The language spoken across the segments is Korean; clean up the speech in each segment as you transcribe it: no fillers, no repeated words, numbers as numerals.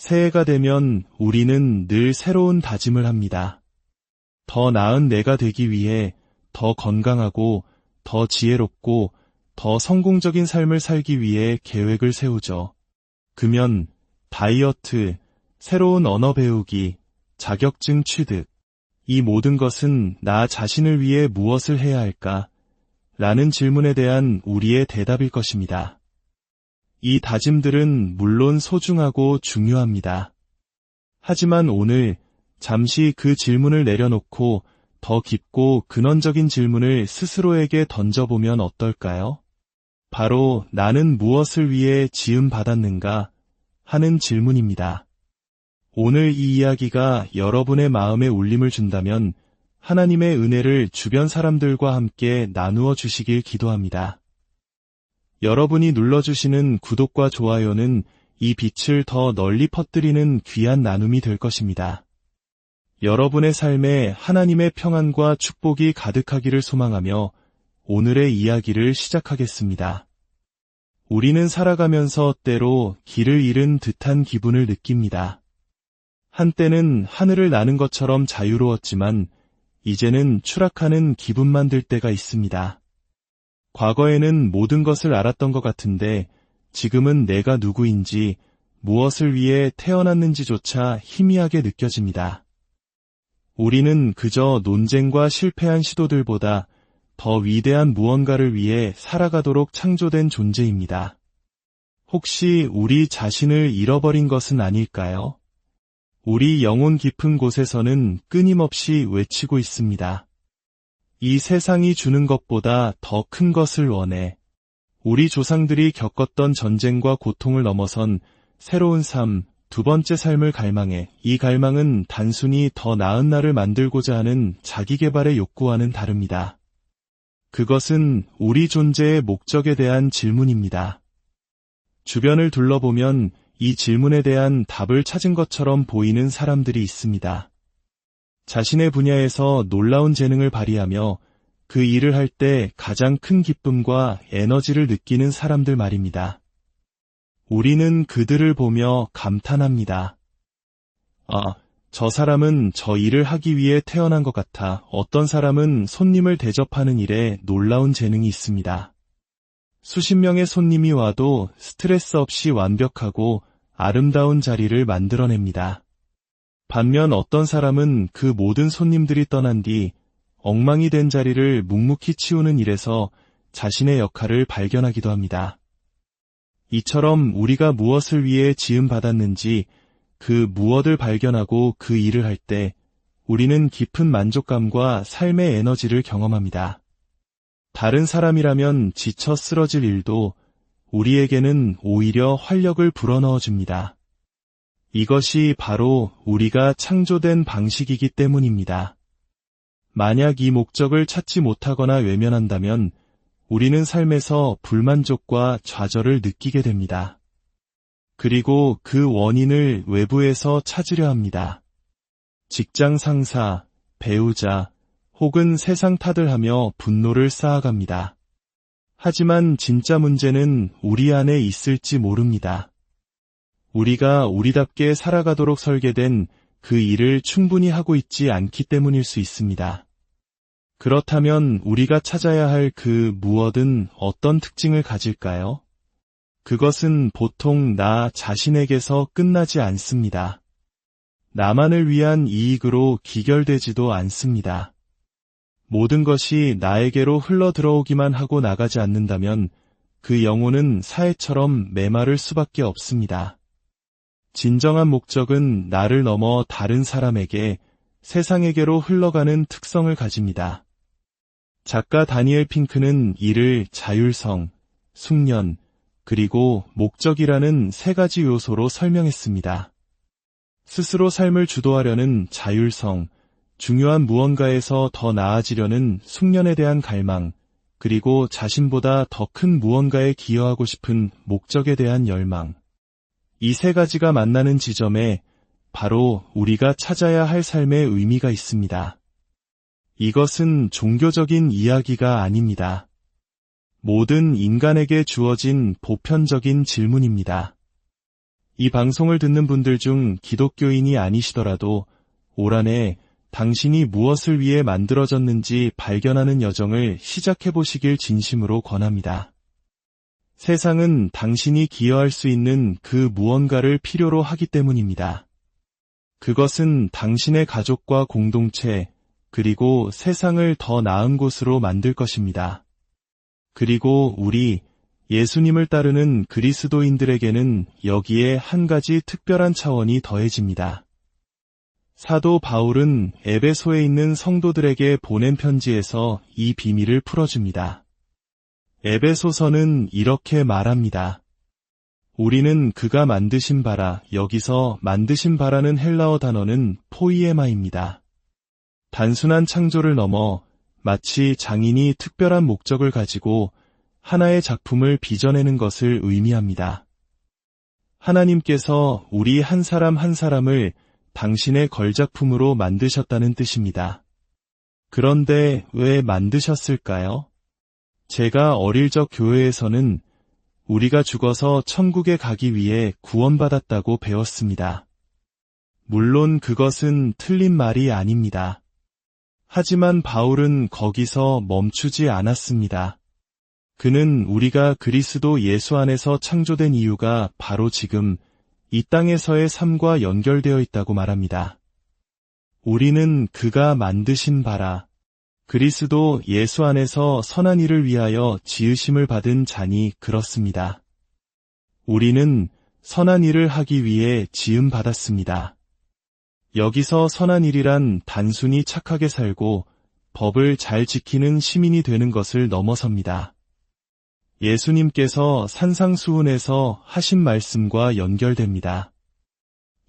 새해가 되면 우리는 늘 새로운 다짐을 합니다. 더 나은 내가 되기 위해 더 건강하고 더 지혜롭고 더 성공적인 삶을 살기 위해 계획을 세우죠. 금연, 다이어트, 새로운 언어 배우기, 자격증 취득. 이 모든 것은 나 자신을 위해 무엇을 해야 할까? 라는 질문에 대한 우리의 대답일 것입니다. 이 다짐들은 물론 소중하고 중요합니다. 하지만 오늘 잠시 그 질문을 내려놓고 더 깊고 근원적인 질문을 스스로에게 던져보면 어떨까요? 바로 나는 무엇을 위해 지음받았는가 하는 질문입니다. 오늘 이 이야기가 여러분의 마음에 울림을 준다면 하나님의 은혜를 주변 사람들과 함께 나누어 주시길 기도합니다. 여러분이 눌러주시는 구독과 좋아요는 이 빛을 더 널리 퍼뜨리는 귀한 나눔이 될 것입니다. 여러분의 삶에 하나님의 평안과 축복이 가득하기를 소망하며 오늘의 이야기를 시작하겠습니다. 우리는 살아가면서 때로 길을 잃은 듯한 기분을 느낍니다. 한때는 하늘을 나는 것처럼 자유로웠지만 이제는 추락하는 기분만 들 때가 있습니다. 과거에는 모든 것을 알았던 것 같은데 지금은 내가 누구인지 무엇을 위해 태어났는지조차 희미하게 느껴집니다. 우리는 그저 논쟁과 실패한 시도들보다 더 위대한 무언가를 위해 살아가도록 창조된 존재입니다. 혹시 우리 자신을 잃어버린 것은 아닐까요? 우리 영혼 깊은 곳에서는 끊임없이 외치고 있습니다. 이 세상이 주는 것보다 더 큰 것을 원해. 우리 조상들이 겪었던 전쟁과 고통을 넘어선 새로운 삶, 두 번째 삶을 갈망해. 이 갈망은 단순히 더 나은 나를 만들고자 하는 자기개발의 욕구와는 다릅니다. 그것은 우리 존재의 목적에 대한 질문입니다. 주변을 둘러보면 이 질문에 대한 답을 찾은 것처럼 보이는 사람들이 있습니다. 자신의 분야에서 놀라운 재능을 발휘하며 그 일을 할 때 가장 큰 기쁨과 에너지를 느끼는 사람들 말입니다. 우리는 그들을 보며 감탄합니다. 저 사람은 저 일을 하기 위해 태어난 것 같아. 어떤 사람은 손님을 대접하는 일에 놀라운 재능이 있습니다. 수십 명의 손님이 와도 스트레스 없이 완벽하고 아름다운 자리를 만들어냅니다. 반면 어떤 사람은 그 모든 손님들이 떠난 뒤 엉망이 된 자리를 묵묵히 치우는 일에서 자신의 역할을 발견하기도 합니다. 이처럼 우리가 무엇을 위해 지음받았는지 그 무엇을 발견하고 그 일을 할 때 우리는 깊은 만족감과 삶의 에너지를 경험합니다. 다른 사람이라면 지쳐 쓰러질 일도 우리에게는 오히려 활력을 불어넣어 줍니다. 이것이 바로 우리가 창조된 방식이기 때문입니다. 만약 이 목적을 찾지 못하거나 외면한다면 우리는 삶에서 불만족과 좌절을 느끼게 됩니다. 그리고 그 원인을 외부에서 찾으려 합니다. 직장 상사, 배우자, 혹은 세상 탓을 하며 분노를 쌓아갑니다. 하지만 진짜 문제는 우리 안에 있을지 모릅니다. 우리가 우리답게 살아가도록 설계된 그 일을 충분히 하고 있지 않기 때문일 수 있습니다. 그렇다면 우리가 찾아야 할 그 무엇은 어떤 특징을 가질까요? 그것은 보통 나 자신에게서 끝나지 않습니다. 나만을 위한 이익으로 기결되지도 않습니다. 모든 것이 나에게로 흘러들어오기만 하고 나가지 않는다면 그 영혼은 사해처럼 메마를 수밖에 없습니다. 진정한 목적은 나를 넘어 다른 사람에게, 세상에게로 흘러가는 특성을 가집니다. 작가 다니엘 핑크는 이를 자율성, 숙련, 그리고 목적이라는 세 가지 요소로 설명했습니다. 스스로 삶을 주도하려는 자율성, 중요한 무언가에서 더 나아지려는 숙련에 대한 갈망, 그리고 자신보다 더 큰 무언가에 기여하고 싶은 목적에 대한 열망. 이 세 가지가 만나는 지점에 바로 우리가 찾아야 할 삶의 의미가 있습니다. 이것은 종교적인 이야기가 아닙니다. 모든 인간에게 주어진 보편적인 질문입니다. 이 방송을 듣는 분들 중 기독교인이 아니시더라도 올 한해 당신이 무엇을 위해 만들어졌는지 발견하는 여정을 시작해 보시길 진심으로 권합니다. 세상은 당신이 기여할 수 있는 그 무언가를 필요로 하기 때문입니다. 그것은 당신의 가족과 공동체, 그리고 세상을 더 나은 곳으로 만들 것입니다. 그리고 우리 예수님을 따르는 그리스도인들에게는 여기에 한 가지 특별한 차원이 더해집니다. 사도 바울은 에베소에 있는 성도들에게 보낸 편지에서 이 비밀을 풀어줍니다. 에베소서는 이렇게 말합니다. 우리는 그가 만드신 바라, 여기서 만드신 바라는 헬라어 단어는 포이에마입니다. 단순한 창조를 넘어 마치 장인이 특별한 목적을 가지고 하나의 작품을 빚어내는 것을 의미합니다. 하나님께서 우리 한 사람 한 사람을 당신의 걸작품으로 만드셨다는 뜻입니다. 그런데 왜 만드셨을까요? 제가 어릴 적 교회에서는 우리가 죽어서 천국에 가기 위해 구원받았다고 배웠습니다. 물론 그것은 틀린 말이 아닙니다. 하지만 바울은 거기서 멈추지 않았습니다. 그는 우리가 그리스도 예수 안에서 창조된 이유가 바로 지금 이 땅에서의 삶과 연결되어 있다고 말합니다. 우리는 그가 만드신 바라, 그리스도 예수 안에서 선한 일을 위하여 지으심을 받은 자니 그렇습니다. 우리는 선한 일을 하기 위해 지음 받았습니다. 여기서 선한 일이란 단순히 착하게 살고 법을 잘 지키는 시민이 되는 것을 넘어섭니다. 예수님께서 산상수훈에서 하신 말씀과 연결됩니다.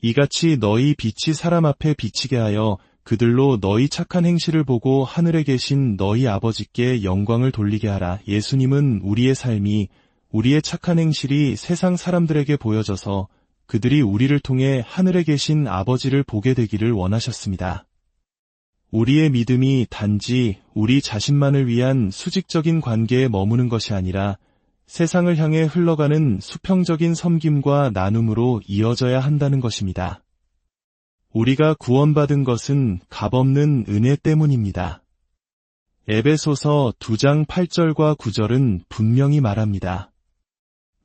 이같이 너희 빛이 사람 앞에 비치게 하여 그들로 너희 착한 행실을 보고 하늘에 계신 너희 아버지께 영광을 돌리게 하라. 예수님은 우리의 삶이, 우리의 착한 행실이 세상 사람들에게 보여져서 그들이 우리를 통해 하늘에 계신 아버지를 보게 되기를 원하셨습니다. 우리의 믿음이 단지 우리 자신만을 위한 수직적인 관계에 머무는 것이 아니라 세상을 향해 흘러가는 수평적인 섬김과 나눔으로 이어져야 한다는 것입니다. 우리가 구원받은 것은 값없는 은혜 때문입니다. 에베소서 2장 8절과 9절은 분명히 말합니다.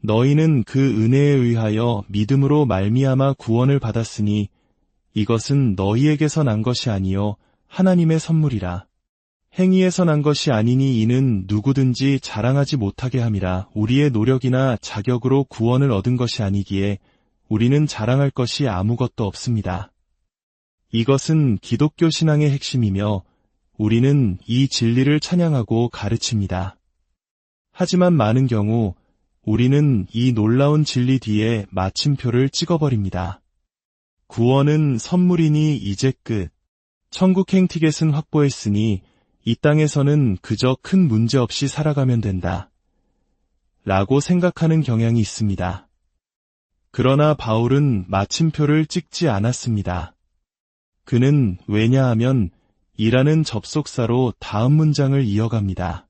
너희는 그 은혜에 의하여 믿음으로 말미암아 구원을 받았으니 이것은 너희에게서 난 것이 아니요 하나님의 선물이라. 행위에서 난 것이 아니니 이는 누구든지 자랑하지 못하게 함이라. 우리의 노력이나 자격으로 구원을 얻은 것이 아니기에 우리는 자랑할 것이 아무것도 없습니다. 이것은 기독교 신앙의 핵심이며 우리는 이 진리를 찬양하고 가르칩니다. 하지만 많은 경우 우리는 이 놀라운 진리 뒤에 마침표를 찍어버립니다. 구원은 선물이니 이제 끝. 천국행 티켓은 확보했으니 이 땅에서는 그저 큰 문제 없이 살아가면 된다. 라고 생각하는 경향이 있습니다. 그러나 바울은 마침표를 찍지 않았습니다. 그는 왜냐하면 이라는 접속사로 다음 문장을 이어갑니다.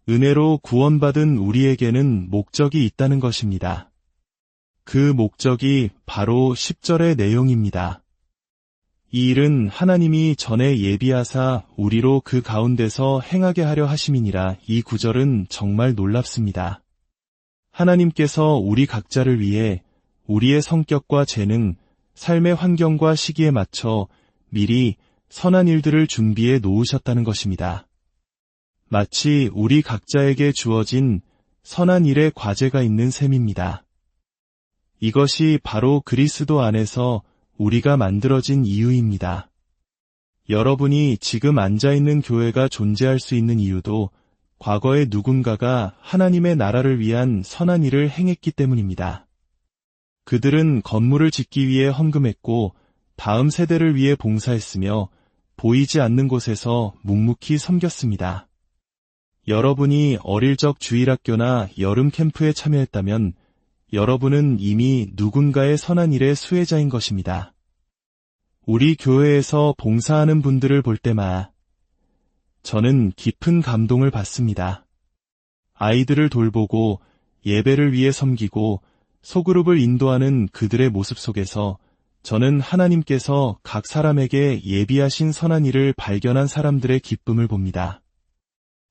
은혜로 구원받은 우리에게는 목적이 있다는 것입니다. 그 목적이 바로 10절의 내용입니다. 이 일은 하나님이 전에 예비하사 우리로 그 가운데서 행하게 하려 하심이니라. 이 구절은 정말 놀랍습니다. 하나님께서 우리 각자를 위해 우리의 성격과 재능, 삶의 환경과 시기에 맞춰 미리 선한 일들을 준비해 놓으셨다는 것입니다. 마치 우리 각자에게 주어진 선한 일의 과제가 있는 셈입니다. 이것이 바로 그리스도 안에서 우리가 만들어진 이유입니다. 여러분이 지금 앉아있는 교회가 존재할 수 있는 이유도 과거에 누군가가 하나님의 나라를 위한 선한 일을 행했기 때문입니다. 그들은 건물을 짓기 위해 헌금했고 다음 세대를 위해 봉사했으며 보이지 않는 곳에서 묵묵히 섬겼습니다. 여러분이 어릴 적 주일학교나 여름 캠프에 참여했다면 여러분은 이미 누군가의 선한 일의 수혜자인 것입니다. 우리 교회에서 봉사하는 분들을 볼 때마다 저는 깊은 감동을 받습니다. 아이들을 돌보고 예배를 위해 섬기고 소그룹을 인도하는 그들의 모습 속에서 저는 하나님께서 각 사람에게 예비하신 선한 일을 발견한 사람들의 기쁨을 봅니다.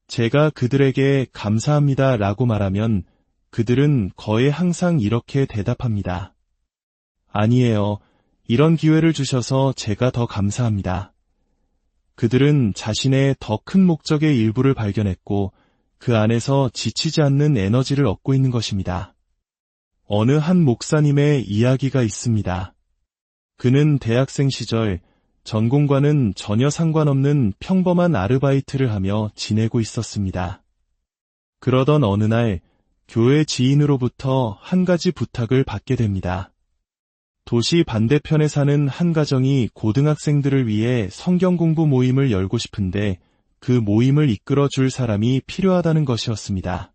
제가 그들에게 감사합니다 라고 말하면 그들은 거의 항상 이렇게 대답합니다. 아니에요. 이런 기회를 주셔서 제가 더 감사합니다. 그들은 자신의 더 큰 목적의 일부를 발견했고 그 안에서 지치지 않는 에너지를 얻고 있는 것입니다. 어느 한 목사님의 이야기가 있습니다. 그는 대학생 시절 전공과는 전혀 상관없는 평범한 아르바이트를 하며 지내고 있었습니다. 그러던 어느 날 교회 지인으로부터 한 가지 부탁을 받게 됩니다. 도시 반대편에 사는 한 가정이 고등학생들을 위해 성경 공부 모임을 열고 싶은데 그 모임을 이끌어 줄 사람이 필요하다는 것이었습니다.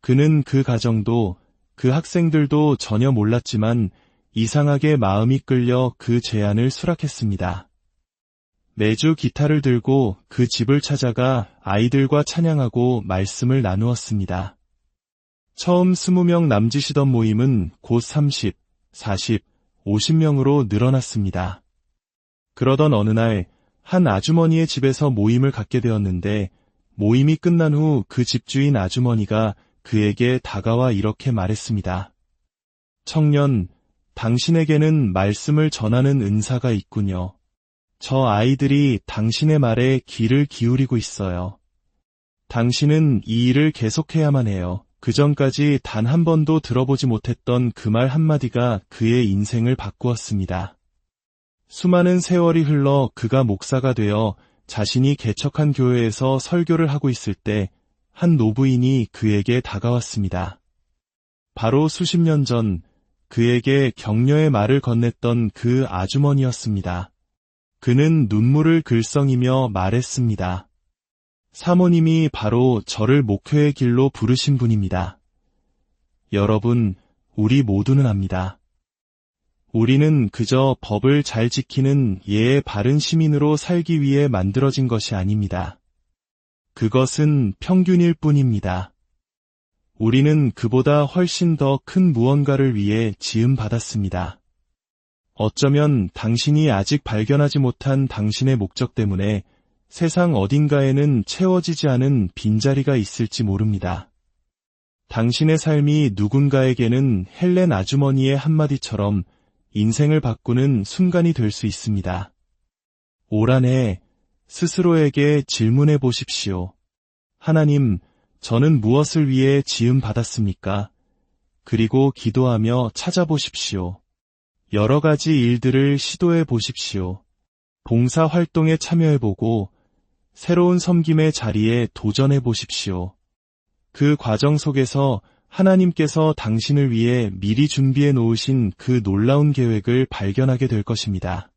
그는 그 가정도 그 학생들도 전혀 몰랐지만 이상하게 마음이 끌려 그 제안을 수락했습니다. 매주 기타를 들고 그 집을 찾아가 아이들과 찬양하고 말씀을 나누었습니다. 처음 20명 남짓이던 모임은 곧 30, 40, 50명으로 늘어났습니다. 그러던 어느 날 한 아주머니의 집에서 모임을 갖게 되었는데 모임이 끝난 후 그 집주인 아주머니가 그에게 다가와 이렇게 말했습니다. 청년, 당신에게는 말씀을 전하는 은사가 있군요. 저 아이들이 당신의 말에 귀를 기울이고 있어요. 당신은 이 일을 계속해야만 해요. 그 전까지 단 한 번도 들어보지 못했던 그 말 한마디가 그의 인생을 바꾸었습니다. 수많은 세월이 흘러 그가 목사가 되어 자신이 개척한 교회에서 설교를 하고 있을 때 한 노부인이 그에게 다가왔습니다. 바로 수십 년 전 그에게 격려의 말을 건넸던 그 아주머니였습니다. 그는 눈물을 글썽이며 말했습니다. 사모님이 바로 저를 목회의 길로 부르신 분입니다. 여러분, 우리 모두는 압니다. 우리는 그저 법을 잘 지키는 예의 바른 시민으로 살기 위해 만들어진 것이 아닙니다. 그것은 평균일 뿐입니다. 우리는 그보다 훨씬 더 큰 무언가를 위해 지음받았습니다. 어쩌면 당신이 아직 발견하지 못한 당신의 목적 때문에 세상 어딘가에는 채워지지 않은 빈자리가 있을지 모릅니다. 당신의 삶이 누군가에게는 헬렌 아주머니의 한마디처럼 인생을 바꾸는 순간이 될 수 있습니다. 올 한 해 스스로에게 질문해 보십시오. 하나님, 저는 무엇을 위해 지음받았습니까? 그리고 기도하며 찾아보십시오. 여러 가지 일들을 시도해 보십시오. 봉사 활동에 참여해 보고 새로운 섬김의 자리에 도전해 보십시오. 그 과정 속에서 하나님께서 당신을 위해 미리 준비해 놓으신 그 놀라운 계획을 발견하게 될 것입니다.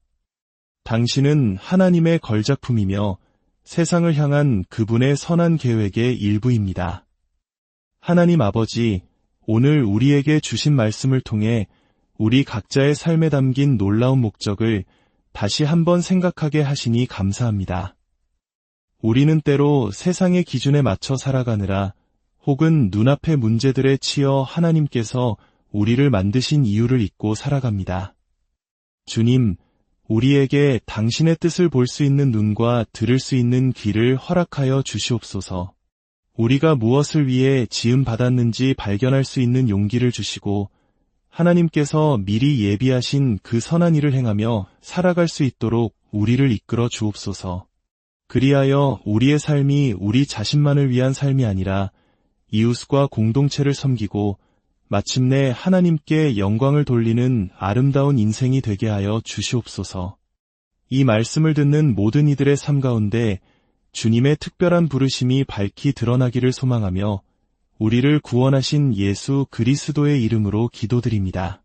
당신은 하나님의 걸작품이며 세상을 향한 그분의 선한 계획의 일부입니다. 하나님 아버지, 오늘 우리에게 주신 말씀을 통해 우리 각자의 삶에 담긴 놀라운 목적을 다시 한번 생각하게 하시니 감사합니다. 우리는 때로 세상의 기준에 맞춰 살아가느라 혹은 눈앞의 문제들에 치여 하나님께서 우리를 만드신 이유를 잊고 살아갑니다. 주님, 우리에게 당신의 뜻을 볼 수 있는 눈과 들을 수 있는 귀를 허락하여 주시옵소서. 우리가 무엇을 위해 지음받았는지 발견할 수 있는 용기를 주시고 하나님께서 미리 예비하신 그 선한 일을 행하며 살아갈 수 있도록 우리를 이끌어 주옵소서. 그리하여 우리의 삶이 우리 자신만을 위한 삶이 아니라 이웃과 공동체를 섬기고 마침내 하나님께 영광을 돌리는 아름다운 인생이 되게 하여 주시옵소서. 이 말씀을 듣는 모든 이들의 삶 가운데 주님의 특별한 부르심이 밝히 드러나기를 소망하며 우리를 구원하신 예수 그리스도의 이름으로 기도드립니다.